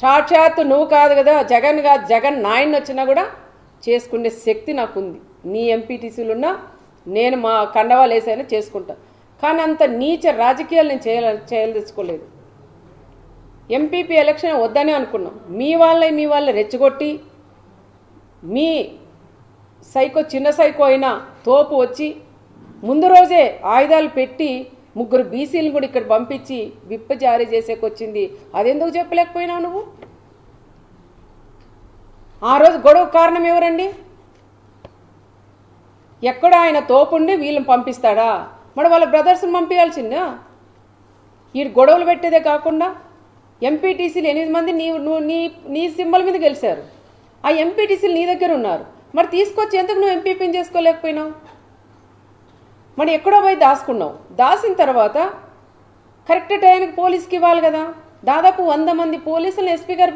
సాక్షాత్తు నువ్వు కాదు కదా, జగన్ కాదు, జగన్ నాయన్ని వచ్చినా కూడా చేసుకునే శక్తి నాకుంది. నీ ఎంపీటీసీలున్నా నేను మా కండవాలు వేసైనా చేసుకుంటా. కానీ అంత నీచ రాజకీయాలు నేను చేయదలుచుకోలేదు. ఎంపీపీ ఎలక్షన్ వద్దనే అనుకున్నాం. మీ వాళ్ళ రెచ్చగొట్టి మీ సైకో చిన్న సైకో అయినా తోపు వచ్చి ముందు రోజే ఆయుధాలు పెట్టి 3 బీసీలను కూడా ఇక్కడ పంపించి విప్ జారీ చేసేకొచ్చింది. అదెందుకు చెప్పలేకపోయినావు నువ్వు? ఆ రోజు గొడవ కారణం ఎవరండి? ఎక్కడో ఆయన తోపుండి వీళ్ళని పంపిస్తాడా? మరి వాళ్ళ బ్రదర్స్ని పంపించాల్సిందా? ఈ గొడవలు పెట్టేదే కాకుండా ఎంపీటీసీలు 8 మంది నీ సింబల్ మీద గెలిచారు. ఆ ఎంపీటీసీలు నీ దగ్గర ఉన్నారు. మరి తీసుకొచ్చి ఎందుకు నువ్వు ఎంపీపీని చేసుకోలేకపోయినావు? మరి ఎక్కడో పోయి దాచుకున్నావు. దాచిన తర్వాత కరెక్ట్ టైంకి పోలీస్కి ఇవ్వాలి కదా. దాదాపు 100 మంది పోలీసులను ఎస్పీ గారు